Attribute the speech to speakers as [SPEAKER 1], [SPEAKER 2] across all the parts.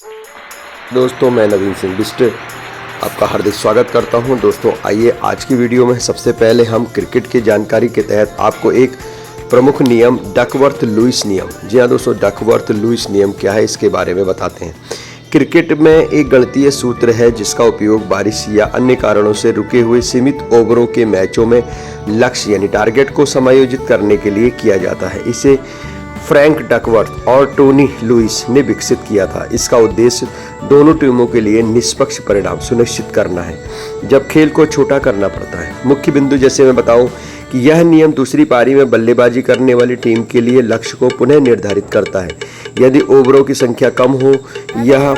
[SPEAKER 1] दोस्तों, मैं नवीन सिंह बिष्ट आपका हार्दिक स्वागत करता हूं। दोस्तों, आइए आज की वीडियो में सबसे पहले हम क्रिकेट की जानकारी के तहत आपको एक प्रमुख नियम डकवर्थ लुईस नियम, जी हाँ दोस्तों, डकवर्थ लुईस नियम क्या है इसके बारे में बताते हैं। क्रिकेट में एक गणितीय सूत्र है जिसका उपयोग बारिश या अन्य कारणों से रुके हुए सीमित ओवरों के मैचों में लक्ष्य यानी टारगेट को समायोजित करने के लिए किया जाता है। इसे फ्रैंक डकवर्थ और टोनी लुईस ने विकसित किया था। इसका उद्देश्य दोनों टीमों के लिए निष्पक्ष परिणाम सुनिश्चित करना है जब खेल को छोटा करना पड़ता है। मुख्य बिंदु जैसे मैं बताऊं कि यह नियम दूसरी पारी में बल्लेबाजी करने वाली टीम के लिए लक्ष्य को पुनः निर्धारित करता है। यदि ओवरों की संख्या कम हो, यह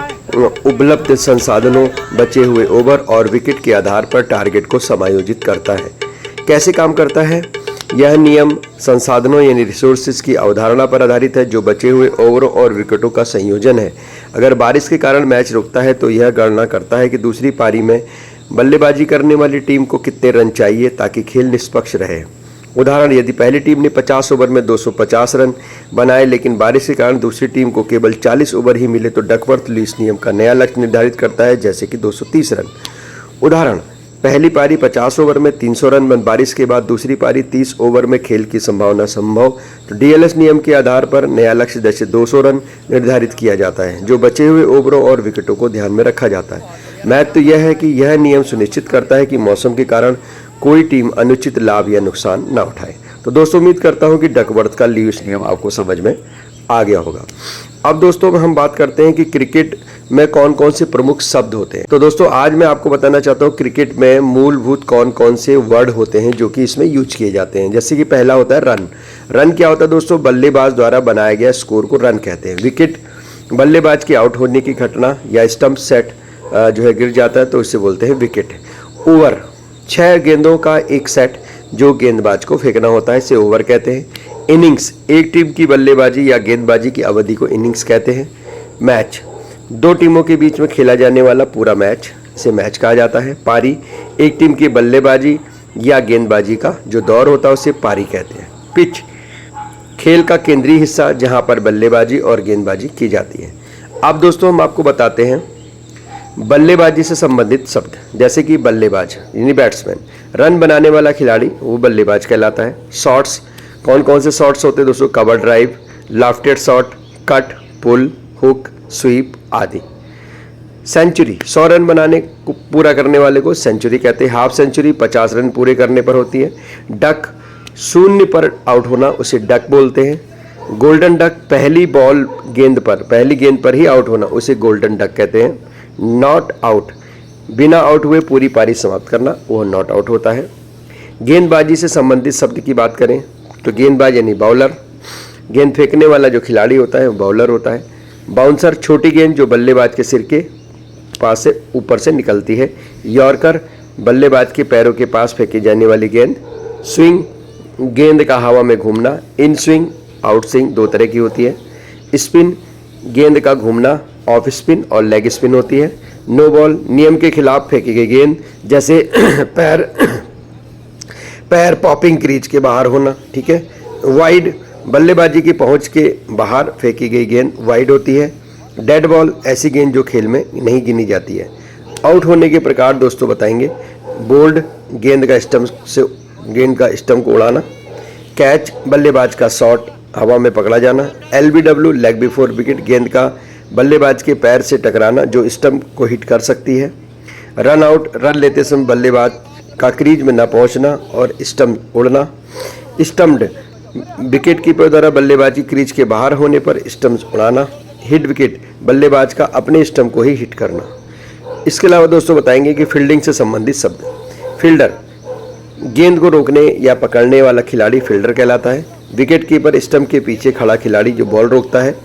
[SPEAKER 1] उपलब्ध संसाधनों, बचे हुए ओवर और विकेट के आधार पर टारगेट को समायोजित करता है। कैसे काम करता है? यह नियम संसाधनों यानी रिसोर्सेज की अवधारणा पर आधारित है जो बचे हुए ओवरों और विकेटों का संयोजन है। अगर बारिश के कारण मैच रुकता है तो यह गणना करता है कि दूसरी पारी में बल्लेबाजी करने वाली टीम को कितने रन चाहिए ताकि खेल निष्पक्ष रहे। उदाहरण, यदि पहली टीम ने 50 ओवर में 250 रन बनाए लेकिन बारिश के कारण दूसरी टीम को केवल 40 ओवर ही मिले तो डकवर्थ लुईस नियम का नया लक्ष्य निर्धारित करता है, जैसे कि 230 रन। उदाहरण, पहली पारी 50 ओवर में 300 रन, बारिश के बाद दूसरी पारी 30 ओवर में खेल की संभावना संभव, तो डीएलएस नियम के आधार पर नया लक्ष्य जैसे 200 रन निर्धारित किया जाता है जो बचे हुए ओवरों और विकेटों को ध्यान में रखा जाता है। महत्व तो यह है कि यह नियम सुनिश्चित करता है कि मौसम के कारण कोई टीम अनुचित लाभ या नुकसान न उठाए। तो दोस्तों, उम्मीद करता हूँ कि डकवर्थ का लुईस नियम आपको समझ में आ गया होगा। अब दोस्तों हम बात करते हैं कि क्रिकेट में कौन कौन से प्रमुख शब्द होते हैं। तो दोस्तों, आज मैं आपको बताना चाहता हूँ क्रिकेट में मूलभूत कौन कौन से वर्ड होते हैं जो कि इसमें यूज किए जाते हैं। जैसे कि पहला होता है रन। रन क्या होता है दोस्तों? बल्लेबाज द्वारा बनाया गया स्कोर को रन कहते हैं। विकेट, बल्लेबाज के आउट होने की घटना या स्टंप सेट जो है गिर जाता है तो इसे बोलते हैं विकेट। ओवर, 6 गेंदों का एक सेट जो गेंदबाज को फेंकना होता है, इसे ओवर कहते हैं। इनिंग्स, एक टीम की बल्लेबाजी या गेंदबाजी की अवधि को इनिंग्स कहते हैं। मैच, 2 टीमों के बीच में खेला जाने वाला पूरा मैच, इसे मैच कहा जाता है। पारी, एक टीम की बल्लेबाजी या गेंदबाजी का जो दौर होता है उसे पारी कहते हैं। पिच, खेल का केंद्रीय हिस्सा जहां पर बल्लेबाजी और गेंदबाजी की जाती है। अब दोस्तों हम आपको बताते हैं बल्लेबाजी से संबंधित शब्द, जैसे कि बल्लेबाज यानी बैट्समैन, रन बनाने वाला खिलाड़ी वो बल्लेबाज कहलाता है। शॉट्स, कौन कौन से शॉट्स होते हैं दोस्तों? कवर ड्राइव, लेफ्टेड शॉट, कट, पुल, हुक, स्वीप आदि। सेंचुरी, 100 रन बनाने को पूरा करने वाले को सेंचुरी कहते हैं। हाफ सेंचुरी 50 रन पूरे करने पर होती है। डक, शून्य पर आउट होना, उसे डक बोलते हैं। गोल्डन डक, पहली गेंद पर ही आउट होना, उसे गोल्डन डक कहते हैं। नॉट आउट, बिना आउट हुए पूरी पारी समाप्त करना, वह नॉट आउट होता है। गेंदबाजी से संबंधित शब्द की बात करें तो गेंदबाज यानी बाउलर, गेंद फेंकने वाला जो खिलाड़ी होता है वो बाउलर होता है। बाउंसर, छोटी गेंद जो बल्लेबाज के सिर के पास से ऊपर से निकलती है। यॉर्कर, बल्लेबाज के पैरों के पास फेंकी जाने वाली गेंद। स्विंग, गेंद का हवा में घूमना। इन स्विंग, आउट स्विंग 2 तरह की होती है। स्पिन, गेंद का घूमना, ऑफ स्पिन और लेग स्पिन होती है। नो बॉल, नियम के खिलाफ फेंकी गई गेंद, जैसे पैर पॉपिंग क्रीज के बाहर होना, ठीक है। वाइड, बल्लेबाजी की पहुंच के बाहर फेंकी गई गेंद वाइड होती है। डेड बॉल, ऐसी गेंद जो खेल में नहीं गिनी जाती है। आउट होने के प्रकार दोस्तों बताएंगे। बोल्ड, गेंद का स्टंप को उड़ाना। कैच, बल्लेबाज का शॉट हवा में पकड़ा जाना। LBW, लेग बिफोर विकेट, गेंद का बल्लेबाज के पैर से टकराना जो स्टंप को हिट कर सकती है। रन आउट, रन लेते समय बल्लेबाज का क्रीज में न पहुंचना और स्टंप उड़ना। स्टंप्ड, विकेट कीपर द्वारा बल्लेबाजी क्रीज के बाहर होने पर स्टंप उड़ाना। हिट विकेट, बल्लेबाज का अपने स्टंप को ही हिट करना। इसके अलावा दोस्तों बताएंगे कि फील्डिंग से संबंधित शब्द। फील्डर, गेंद को रोकने या पकड़ने वाला खिलाड़ी फील्डर कहलाता है। विकेट कीपर, स्टंप के पीछे खड़ा खिलाड़ी जो बॉल रोकता है।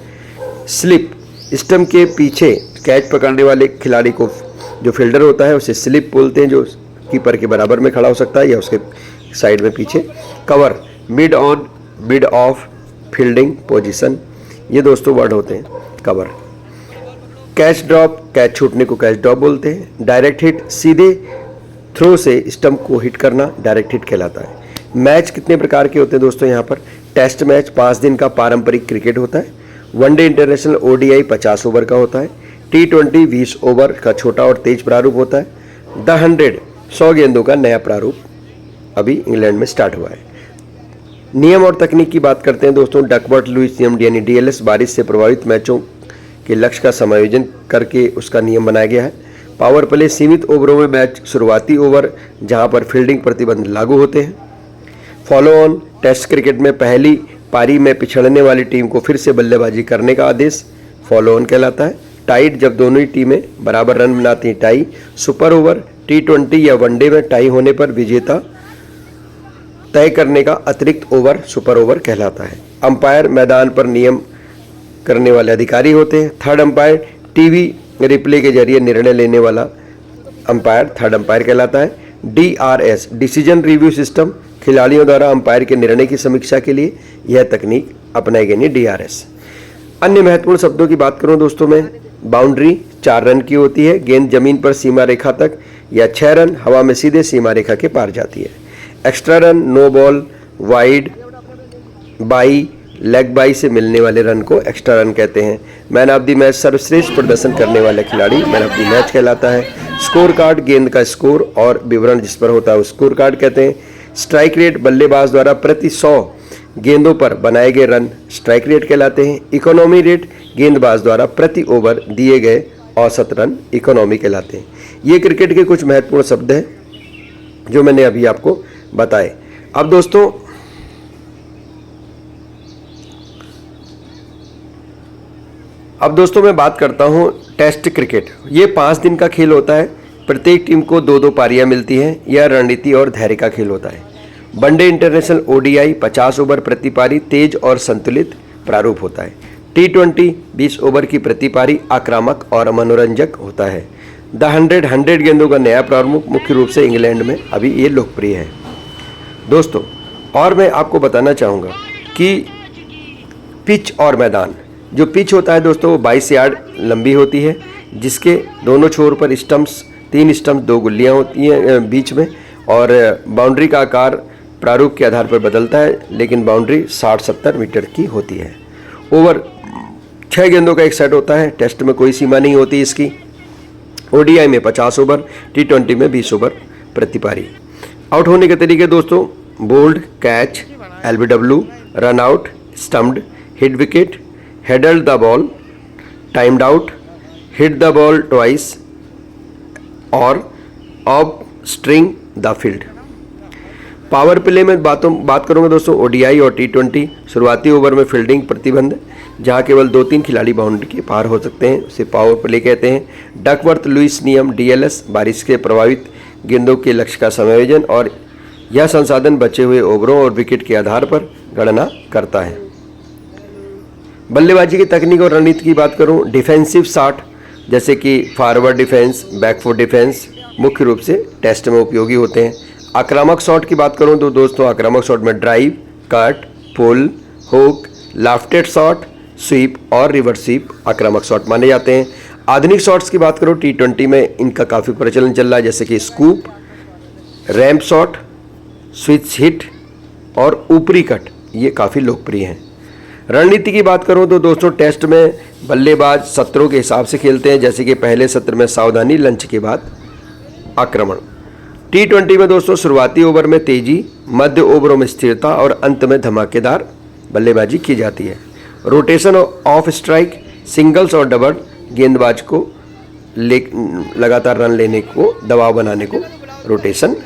[SPEAKER 1] स्लिप, स्टंप के पीछे कैच पकड़ने वाले खिलाड़ी को जो फील्डर होता है उसे स्लिप बोलते हैं, जो कीपर के बराबर में खड़ा हो सकता है या उसके साइड में पीछे। Cover, mid on, mid of, fielding position, ये दोस्तों वर्ड होते हैं कवर। कैच ड्रॉप, कैच छूटने को कैच ड्रॉप बोलते हैं। डायरेक्ट हिट, सीधे थ्रो से स्टंप को हिट करना डायरेक्ट हिट कहलाता है। मैच कितने प्रकार के होते हैं दोस्तों? यहाँ पर टेस्ट मैच 5 दिन का पारंपरिक क्रिकेट होता है। वनडे इंटरनेशनल ODI 50 ओवर का होता है। T20 20 ओवर का छोटा और तेज प्रारूप होता है। द 100 गेंदों का नया प्रारूप अभी इंग्लैंड में स्टार्ट हुआ है। नियम और तकनीक की बात करते हैं दोस्तों। डकवर्थ लुईस नियम यानी DLS बारिश से प्रभावित मैचों के लक्ष्य का समायोजन करके उसका नियम बनाया गया है। पावर प्ले सीमित ओवरों में मैच शुरुआती ओवर जहां पर फील्डिंग प्रतिबंध लागू होते हैं। फॉलो ऑन टेस्ट क्रिकेट में पहली पारी में पिछड़ने वाली टीम को फिर से बल्लेबाजी करने का आदेश फॉलो ऑन कहलाता है। टाइड जब दोनों ही टीमें बराबर रन बनाती हैं टाई। सुपर ओवर T20 या वनडे में टाई होने पर विजेता तय करने का अतिरिक्त ओवर सुपर ओवर कहलाता है। अंपायर मैदान पर नियम करने वाले अधिकारी होते हैं। थर्ड अंपायर टीवी रिप्ले के जरिए निर्णय लेने वाला अंपायर थर्ड अंपायर कहलाता है। DRS डिसीजन रिव्यू सिस्टम खिलाड़ियों द्वारा अंपायर के निर्णय की समीक्षा के लिए यह तकनीक अपनाई गई है DRS। अन्य महत्वपूर्ण शब्दों की बात करूं दोस्तों मैं, बाउंड्री 4 रन की होती है। गेंद जमीन पर सीमा रेखा तक या 6 रन हवा में सीधे सीमा रेखा के पार जाती है। Extra run no ball wide bye leg bye से मिलने वाले रन को एक्स्ट्रा रन कहते हैं। मैन ऑफ द मैच सर्वश्रेष्ठ प्रदर्शन करने वाला खिलाड़ी मैन ऑफ द मैच कहलाता है। स्कोर कार्ड गेंद का स्कोर और विवरण जिस पर होता है वो स्कोर कार्ड कहते हैं। स्ट्राइक रेट बल्लेबाज द्वारा प्रति 100 गेंदों पर बनाए गए रन स्ट्राइक रेट कहलाते हैं। इकोनॉमी रेट गेंदबाज द्वारा प्रति ओवर दिए गए औसत रन इकोनॉमी कहलाते हैं। ये क्रिकेट के कुछ महत्वपूर्ण शब्द हैं जो मैंने अभी आपको बताए। अब दोस्तों मैं बात करता हूं टेस्ट क्रिकेट। ये 5 दिन का खेल होता है। प्रत्येक टीम को 2-2 पारियां मिलती हैं। यह रणनीति और धैर्य का खेल होता है। वनडे इंटरनेशनल ODI 50 ओवर प्रति पारी तेज और संतुलित प्रारूप होता है। T20 20 ओवर की प्रति पारी आक्रामक और मनोरंजक होता है। द 100 गेंदों का नया प्रारूप मुख्य रूप से इंग्लैंड में अभी ये लोकप्रिय है दोस्तों। और मैं आपको बताना चाहूँगा कि पिच और मैदान, जो पिच होता है दोस्तों वो 22 यार्ड लंबी होती है, जिसके दोनों छोर पर स्टंप्स 3 स्टंप्स 2 गुल्लियाँ होती हैं बीच में, और बाउंड्री का आकार प्रारूप के आधार पर बदलता है, लेकिन बाउंड्री 60-70 मीटर की होती है। ओवर 6 गेंदों का एक सेट होता है। टेस्ट में कोई सीमा नहीं होती इसकी। ODI में 50 ओवर, T20 में 20 ओवर प्रति पारी। आउट होने के तरीके दोस्तों, bowled, catch, LBW, run out, stumped, hit wicket, handled the ball, timed out, hit the ball twice और obstructing the field. Power play में बात करूंगा दोस्तों। ODI और T20 शुरुआती ओवर में फील्डिंग प्रतिबंध, जहां केवल 2-3 खिलाड़ी बाउंड्री के पार हो सकते हैं, उसे पावर प्ले कहते हैं। डकवर्थ लुईस नियम DLS बारिश के प्रभावित गेंदों के लक्ष्य का समायोजन और यह संसाधन बचे हुए ओवरों और विकेट के आधार पर गणना करता है। बल्लेबाजी की तकनीक और रणनीति की बात करूं, डिफेंसिव शॉट जैसे कि फॉरवर्ड डिफेंस, बैकफुट डिफेंस मुख्य रूप से टेस्ट में उपयोगी होते हैं। आक्रामक शॉट की बात करूं तो दोस्तों आक्रामक शॉट में ड्राइव, कट, पुल, हुक, लाफ्टेड शॉट, स्वीप और रिवर्स स्वीप आक्रामक शॉट माने जाते हैं। आधुनिक शॉट्स की बात करूं T20 में इनका काफ़ी प्रचलन चल रहा है, जैसे कि scoop, ramp shot, switch hit और ऊपरी कट, ये काफ़ी लोकप्रिय हैं। रणनीति की बात करूं तो दोस्तों टेस्ट में बल्लेबाज सत्रों के हिसाब से खेलते हैं, जैसे कि पहले सत्र में सावधानी, लंच के बाद आक्रमण। T20 में दोस्तों शुरुआती ओवर में तेजी, मध्य ओवरों में स्थिरता और अंत में धमाकेदार बल्लेबाजी की जाती है। रोटेशन ऑफ स्ट्राइक, सिंगल्स और डबल गेंदबाज को लगातार रन लेने को, दबाव बनाने को रोटेशन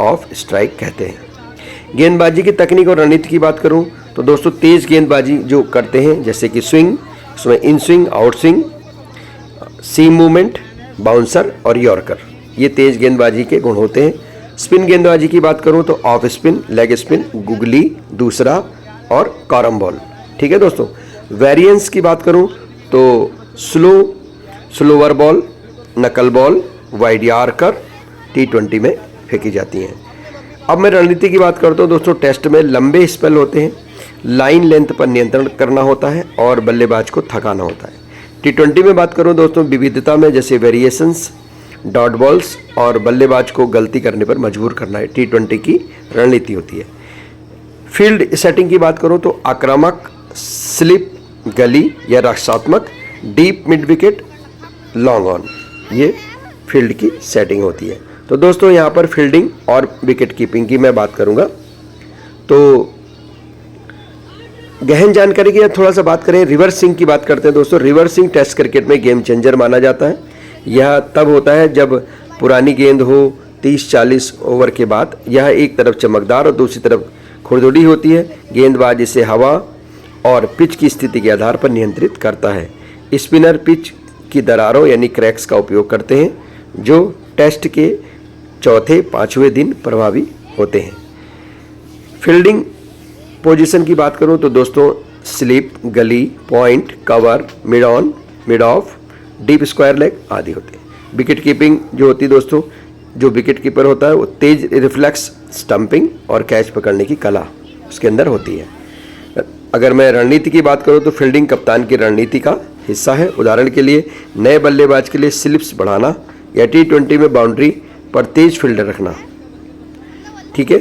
[SPEAKER 1] ऑफ स्ट्राइक कहते हैं। गेंदबाजी की तकनीक और रणनीति की बात करूं तो दोस्तों तेज गेंदबाजी जो करते हैं, जैसे कि स्विंग, उसमें in swing, out swing, seam movement, bouncer और यॉर्कर, ये तेज गेंदबाजी के गुण होते हैं। स्पिन गेंदबाजी की बात करूं तो off spin, leg spin, googly, दूसरा और कॉरम बॉल। ठीक है दोस्तों। वेरिएंस की बात करूं तो स्लोवर बॉल, नकल बॉल, वाइड यॉर्कर T20 में फेंकी जाती हैं। अब मैं रणनीति की बात करता हूं दोस्तों। टेस्ट में लंबे स्पेल होते हैं, लाइन लेंथ पर नियंत्रण करना होता है और बल्लेबाज को थकाना होता है। T20 में बात करूं दोस्तों विविधता में, जैसे वेरिएशंस, डॉट बॉल्स और बल्लेबाज को गलती करने पर मजबूर करना है, T20 की रणनीति होती है। फील्ड सेटिंग की बात करूं तो आक्रामक, स्लिप, गली या रक्षात्मक, deep mid wicket, long on, ये फील्ड की सेटिंग होती है। तो दोस्तों यहाँ पर फील्डिंग और विकेट कीपिंग की मैं बात करूँगा। तो गहन जानकारी की थोड़ा सा बात करें, रिवर्स स्विंग की बात करते हैं दोस्तों। रिवर्स स्विंग टेस्ट क्रिकेट में गेम चेंजर माना जाता है। यह तब होता है जब पुरानी गेंद हो 30-40 ओवर के बाद। यह एक तरफ चमकदार और दूसरी तरफ खुरदुरी होती है। गेंदबाज इसे हवा और पिच की स्थिति के आधार पर नियंत्रित करता है। स्पिनर पिच की दरारों यानी क्रैक्स का उपयोग करते हैं, जो टेस्ट के चौथे-पांचवें दिन प्रभावी होते हैं। फील्डिंग पोजीशन की बात करूं तो दोस्तों स्लिप, गली, point, cover, mid on, mid of, deep square leg आदि होते हैं। विकेट कीपिंग जो होती है दोस्तों, जो विकेट कीपर होता है वो तेज रिफ्लेक्स, स्टंपिंग और कैच पकड़ने की कला उसके अंदर होती है। अगर मैं रणनीति की बात करूं तो फील्डिंग कप्तान की रणनीति का हिस्सा है। उदाहरण के लिए नए बल्लेबाज के लिए स्लिप्स बढ़ाना या T20 में बाउंड्री पर तेज फील्डर रखना। ठीक है,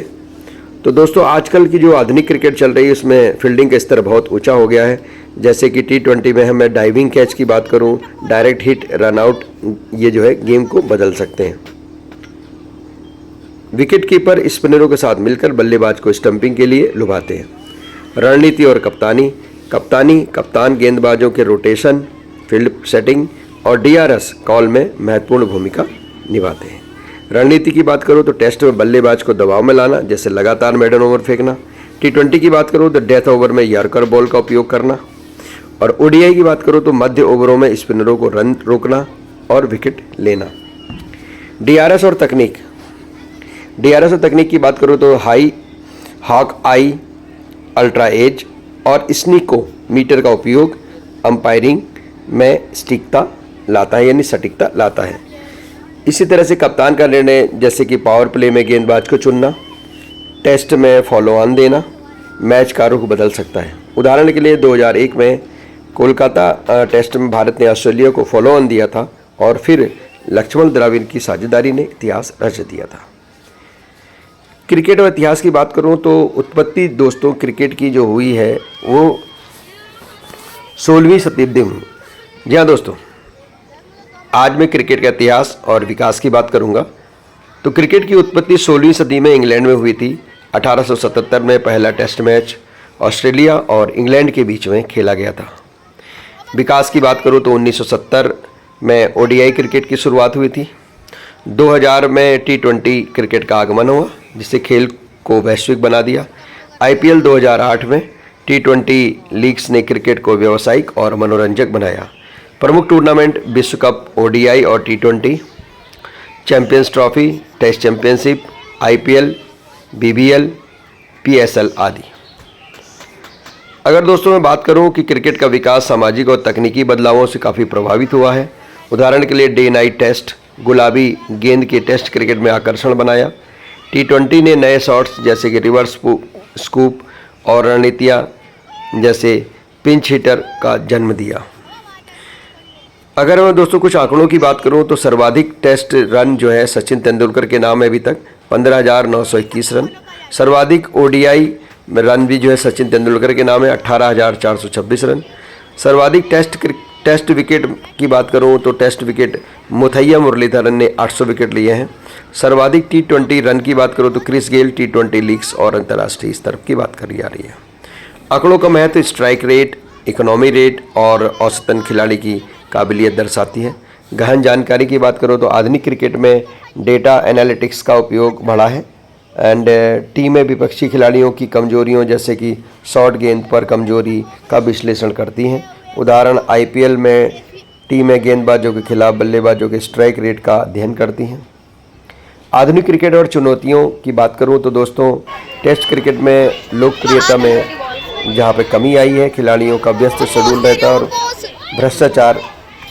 [SPEAKER 1] तो दोस्तों आजकल की जो आधुनिक क्रिकेट चल रही है उसमें फील्डिंग का स्तर बहुत ऊंचा हो गया है। जैसे कि T20 में मैं डाइविंग कैच की बात करूं, डायरेक्ट हिट, रन आउट, ये जो है गेम को बदल सकते हैं। विकेट कीपर स्पिनरों के साथ मिलकर बल्लेबाज को स्टंपिंग के लिए लुभाते हैं। रणनीति और कप्तानी कप्तान गेंदबाजों के रोटेशन, फील्ड सेटिंग और DRS कॉल में महत्वपूर्ण भूमिका निभाते हैं। रणनीति की बात करूं तो टेस्ट में बल्लेबाज को दबाव में लाना, जैसे लगातार मेडन ओवर फेंकना। T20 की बात करूं तो डेथ ओवर में यॉर्कर बॉल का उपयोग करना। और ODI की बात करूं तो मध्य ओवरों में स्पिनरों को रन रोकना और विकेट लेना। DRS और तकनीक की बात करूं तो हाई, हॉक आई, अल्ट्रा एज और स्नीको मीटर का उपयोग अंपायरिंग में सटीकता लाता है, यानी सटीकता लाता है। इसी तरह से कप्तान का निर्णय, जैसे कि पावर प्ले में गेंदबाज को चुनना, टेस्ट में फॉलो ऑन देना, मैच का रुख बदल सकता है। उदाहरण के लिए 2001 में कोलकाता टेस्ट में भारत ने ऑस्ट्रेलिया को फॉलो ऑन दिया था और फिर लक्ष्मण द्रविड़ की साझेदारी ने इतिहास रच दिया था। क्रिकेट और इतिहास की बात करूं तो उत्पत्ति दोस्तों क्रिकेट की जो हुई है वो 16वीं शताब्दी में। जी हाँ दोस्तों, आज मैं क्रिकेट का इतिहास और विकास की बात करूंगा। तो क्रिकेट की उत्पत्ति 16वीं सदी में इंग्लैंड में हुई थी। 1877 में पहला टेस्ट मैच ऑस्ट्रेलिया और इंग्लैंड के बीच में खेला गया था। विकास की बात करूं तो 1970 में ODI क्रिकेट की शुरुआत हुई थी। 2000 में T20 क्रिकेट का आगमन हुआ, जिससे खेल को वैश्विक बना दिया। IPL 2008 में T20 लीग्स ने क्रिकेट को व्यावसायिक और मनोरंजक बनाया। प्रमुख टूर्नामेंट विश्व कप, ODI और T20, champions trophy, test championship, IPL, BBL, PSL आदि। अगर दोस्तों मैं बात करूं कि क्रिकेट का विकास सामाजिक और तकनीकी बदलावों से काफ़ी प्रभावित हुआ है। उदाहरण के लिए डे नाइट टेस्ट, गुलाबी गेंद के टेस्ट क्रिकेट में आकर्षण बनाया। T20 ने नए शॉट्स जैसे कि रिवर्स स्कूप और रणनीतियाँ जैसे पिंच हिटर का जन्म दिया। अगर मैं दोस्तों कुछ आंकड़ों की बात करूं तो सर्वाधिक टेस्ट रन जो है सचिन तेंदुलकर के नाम है अभी तक 15,921 रन। सर्वाधिक ODI रन भी जो है सचिन तेंदुलकर के नाम है 18,426 रन। सर्वाधिक टेस्ट विकेट की बात करूं तो टेस्ट विकेट मुथैया मुरलीधरन ने 800 विकेट लिए हैं। सर्वाधिक T20 रन की बात करूं तो क्रिस गेल T20 लीग्स और अंतर्राष्ट्रीय स्तर की बात करी जा रही है। आंकड़ों का महत्व स्ट्राइक रेट, इकोनॉमी रेट और औसतन खिलाड़ी की काबिलियत दर्शाती है। गहन जानकारी की बात करो तो आधुनिक क्रिकेट में डेटा एनालिटिक्स का उपयोग बढ़ा है एंड टीमें विपक्षी खिलाड़ियों की कमजोरियों जैसे कि शॉर्ट गेंद पर कमजोरी का विश्लेषण करती हैं। उदाहरण IPL में टीमें गेंदबाजों के खिलाफ बल्लेबाजों के स्ट्राइक रेट का अध्ययन करती हैं। आधुनिक क्रिकेट और चुनौतियों की बात करूं तो दोस्तों टेस्ट क्रिकेट में लोकप्रियता में जहां पे कमी आई है, खिलाड़ियों का व्यस्त शेड्यूल रहता है और भ्रष्टाचार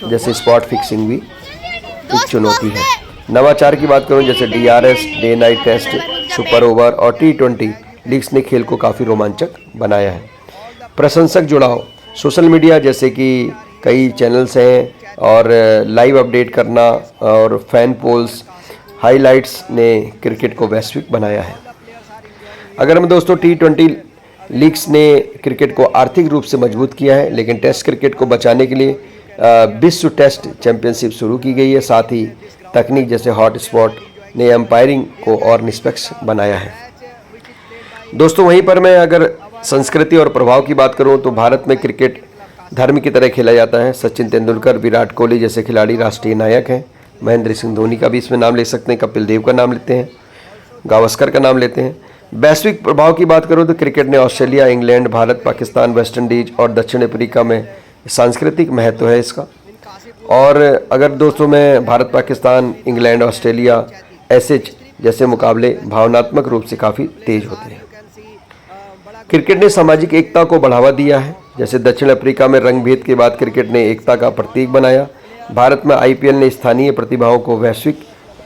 [SPEAKER 1] जैसे स्पॉट फिक्सिंग भी एक चुनौती है। नवाचार की बात करूं जैसे DRS, day night test, super over और T20 लीग्स ने खेल को काफ़ी रोमांचक बनाया है। प्रशंसक जुड़ाव, सोशल मीडिया जैसे कि कई चैनल्स हैं और लाइव अपडेट करना और फैन पोल्स, हाइलाइट्स ने क्रिकेट को वैश्विक बनाया है। अगर हम दोस्तों T20 लीग्स ने क्रिकेट को आर्थिक रूप से मजबूत किया है, लेकिन टेस्ट क्रिकेट को बचाने के लिए विश्व टेस्ट चैंपियनशिप शुरू की गई है। साथ ही तकनीक जैसे हॉट स्पॉट ने एम्पायरिंग को और निष्पक्ष बनाया है। दोस्तों वहीं पर मैं अगर संस्कृति और प्रभाव की बात करूं तो भारत में क्रिकेट धर्म की तरह खेला जाता है। सचिन तेंदुलकर, विराट कोहली जैसे खिलाड़ी राष्ट्रीय नायक हैं। महेंद्र सिंह धोनी का भी इसमें नाम ले सकते हैं, कपिल देव का नाम लेते हैं, गावस्कर का नाम लेते हैं। वैश्विक प्रभाव की बात करूं तो क्रिकेट ने Australia, England, Bharat, Pakistan, West Indies और दक्षिण अफ्रीका में सांस्कृतिक महत्व है इसका। और अगर दोस्तों मैं भारत, पाकिस्तान, इंग्लैंड, ऑस्ट्रेलिया ऐसे जैसे मुकाबले भावनात्मक रूप से काफ़ी तेज होते हैं। क्रिकेट ने सामाजिक एकता को बढ़ावा दिया है। जैसे दक्षिण अफ्रीका में रंग भेद के बाद क्रिकेट ने एकता का प्रतीक बनाया। भारत में आईपीएल ने स्थानीय प्रतिभाओं को वैश्विक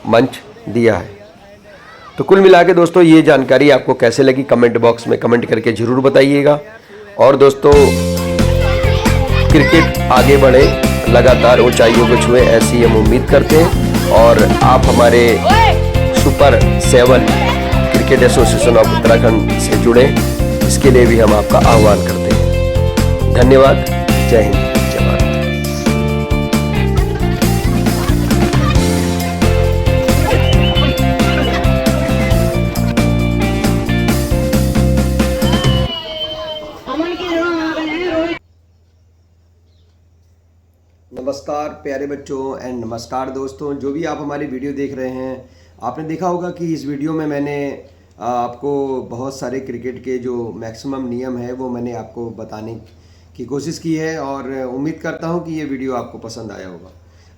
[SPEAKER 1] मंच दिया है। तो कुल मिला के दोस्तों ये जानकारी आपको कैसे लगी कमेंट बॉक्स में कमेंट करके ज़रूर बताइएगा। और दोस्तों क्रिकेट आगे बढ़े, लगातार ऊंचाइयों को छुए, ऐसी हम उम्मीद करते हैं। और आप हमारे super 7 cricket association of Uttarakhand से जुड़े, इसके लिए भी हम आपका आह्वान करते हैं। धन्यवाद। जय हिंद, जय भारत। नमस्कार प्यारे बच्चों एंड नमस्कार दोस्तों, जो भी आप हमारी वीडियो देख रहे हैं, आपने देखा होगा कि इस वीडियो में मैंने आपको बहुत सारे क्रिकेट के जो मैक्सिमम नियम है वो मैंने आपको बताने की कोशिश की है। और उम्मीद करता हूं कि ये वीडियो आपको पसंद आया होगा।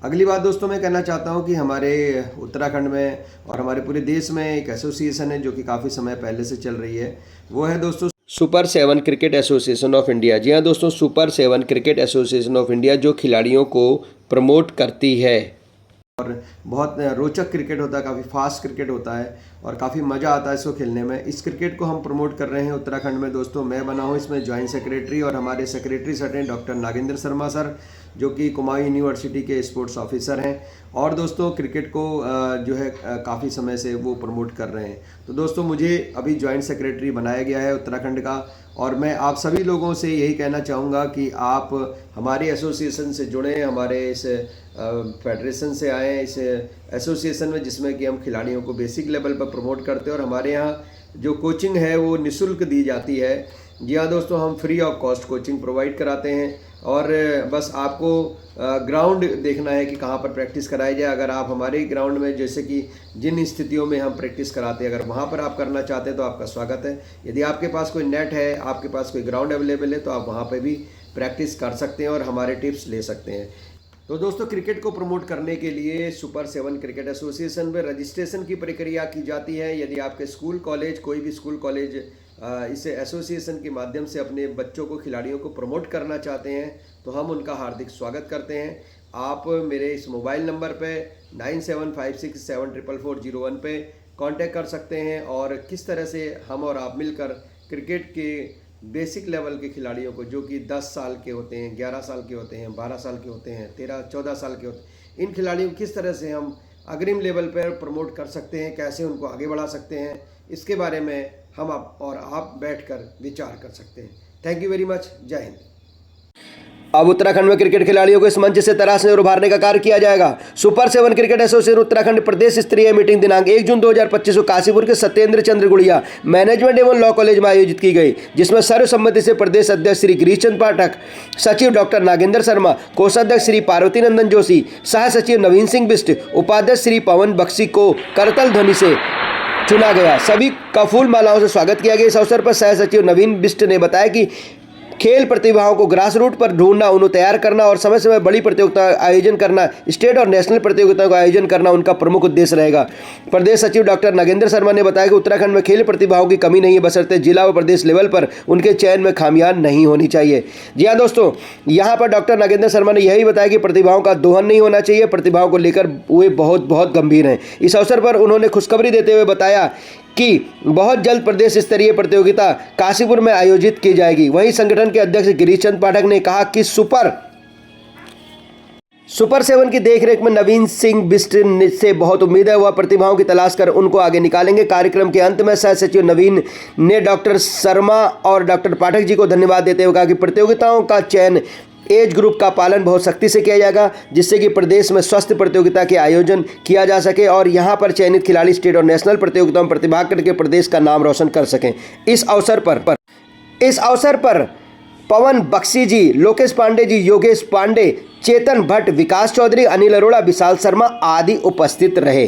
[SPEAKER 1] अगली बात दोस्तों मैं कहना चाहता हूं कि हमारे उत्तराखंड में और हमारे पूरे देश में एक एसोसिएशन है जो कि काफ़ी समय पहले से चल रही है। वो है दोस्तों super 7 cricket association of India. जी हाँ दोस्तों, super 7 cricket association of India जो खिलाड़ियों को प्रमोट करती है। और बहुत रोचक क्रिकेट होता है, काफ़ी फास्ट क्रिकेट होता है और काफ़ी मज़ा आता है इसको खेलने में। इस क्रिकेट को हम प्रमोट कर रहे हैं उत्तराखंड में दोस्तों। मैं बना हूँ इसमें जॉइंट सेक्रेटरी और हमारे सेक्रेटरी सर हैं डॉक्टर नागेंद्र शर्मा सर, जो कि कुमाऊं यूनिवर्सिटी के स्पोर्ट्स ऑफिसर हैं। और दोस्तों क्रिकेट को जो है काफ़ी समय से वो प्रमोट कर रहे हैं। तो दोस्तों मुझे अभी जॉइंट सेक्रेटरी बनाया गया है उत्तराखंड का। और मैं आप सभी लोगों से यही कहना चाहूँगा कि आप हमारे एसोसिएशन से जुड़ें, हमारे इस फेडरेशन से आएँ, इस एसोसिएशन में जिसमें कि हम खिलाड़ियों को बेसिक लेवल पर प्रमोट करते हैं। और हमारे यहाँ जो कोचिंग है वो निःशुल्क दी जाती है। जी हाँ दोस्तों, हम free of cost coaching provide कराते हैं। और बस आपको ग्राउंड देखना है कि कहाँ पर प्रैक्टिस कराई जाए। अगर आप हमारे ग्राउंड में, जैसे कि जिन स्थितियों में हम प्रैक्टिस कराते हैं, अगर वहाँ पर आप करना चाहते हैं तो आपका स्वागत है। यदि आपके पास कोई नेट है, आपके पास कोई ग्राउंड अवेलेबल है, तो आप वहाँ पर भी प्रैक्टिस कर सकते हैं और हमारे टिप्स ले सकते हैं। तो दोस्तों क्रिकेट को प्रमोट करने के लिए सुपर 7 क्रिकेट एसोसिएशन में रजिस्ट्रेशन की प्रक्रिया की जाती है। यदि आपके स्कूल कॉलेज, कोई भी स्कूल कॉलेज इस एसोसिएशन के माध्यम से अपने बच्चों को, खिलाड़ियों को प्रमोट करना चाहते हैं तो हम उनका हार्दिक स्वागत करते हैं। आप मेरे इस मोबाइल नंबर पे 9756744401 पे कांटेक्ट कर सकते हैं। और किस तरह से हम और आप मिलकर क्रिकेट के बेसिक लेवल के खिलाड़ियों को, जो कि 10 साल के होते हैं, 11 साल के होते हैं, 12 साल के होते हैं, 13-14 साल के होते हैं, इन खिलाड़ियों को किस तरह से हम अग्रिम लेवल पर प्रमोट कर सकते हैं, कैसे उनको आगे बढ़ा सकते हैं, इसके बारे में हम आप बैठकर विचार कर सकते हैं। Thank you very much. जय हिंद। अब उत्तराखंड में क्रिकेट खिलाड़ियों को इस मंच से तराशने और उभारने का कार्य किया जाएगा। सुपर 7 क्रिकेट एसोसिएशन उत्तराखंड प्रदेश स्तरीय मीटिंग दिनांक 1 जून 2025 को काशीपुर के सत्येंद्र चंद्र गुड़िया मैनेजमेंट एवं लॉ कॉलेज में आयोजित की गई, जिसमें सर्वसम्मति से प्रदेश अध्यक्ष श्री गिरीश चंद्र पाठक, सचिव डॉक्टर नागेंद्र शर्मा, कोषाध्यक्ष श्री पार्वती नंदन जोशी, सह सचिव नवीन सिंह बिष्ट, उपाध्यक्ष श्री पवन बख्शी को करतल ध्वनि से चुना गया। सभी का फूल मालाओं से स्वागत किया गया। इस अवसर पर सह सचिव नवीन बिष्ट ने बताया कि खेल प्रतिभाओं को ग्रास रूट पर ढूंढना, उन्हें तैयार करना और समय समय बड़ी प्रतियोगिता आयोजन करना, स्टेट और नेशनल प्रतियोगिताओं का आयोजन करना उनका प्रमुख उद्देश्य रहेगा। प्रदेश सचिव डॉक्टर नागेंद्र शर्मा ने बताया कि उत्तराखंड में खेल प्रतिभाओं की कमी नहीं है, बशर्ते जिला व प्रदेश लेवल पर उनके चयन में खामियां नहीं होनी चाहिए। जी हाँ दोस्तों, यहाँ पर डॉक्टर नागेंद्र शर्मा ने यही बताया कि प्रतिभाओं का दोहन नहीं होना चाहिए, प्रतिभाओं को लेकर वे बहुत गंभीर हैं। इस अवसर पर उन्होंने खुशखबरी देते हुए बताया कि बहुत जल्द प्रदेश स्तरीय प्रतियोगिता काशीपुर में आयोजित की जाएगी। वहीं संगठन के अध्यक्ष गिरीश चंद्र पाठक ने कहा कि सुपर 7 की देखरेख में नवीन सिंह बिष्ट से बहुत उम्मीद है। वह प्रतिभाओं की तलाश कर उनको आगे निकालेंगे। कार्यक्रम के अंत में सह सचिव नवीन ने डॉक्टर शर्मा और डॉक्टर पाठक जी को धन्यवाद देते हुए कहा कि प्रतियोगिताओं का चयन एज ग्रुप का पालन बहुत सख्ती से किया जाएगा, जिससे कि प्रदेश में स्वस्थ प्रतियोगिता के आयोजन किया जा सके और यहां पर चयनित खिलाड़ी स्टेट और नेशनल प्रतियोगिताओं में प्रतिभाग करके प्रदेश का नाम रोशन कर सकें। इस अवसर पर पवन बख्शी जी, लोकेश पांडे जी, योगेश पांडे, चेतन भट्ट, विकास चौधरी, अनिल अरोड़ा, विशाल शर्मा आदि उपस्थित रहे।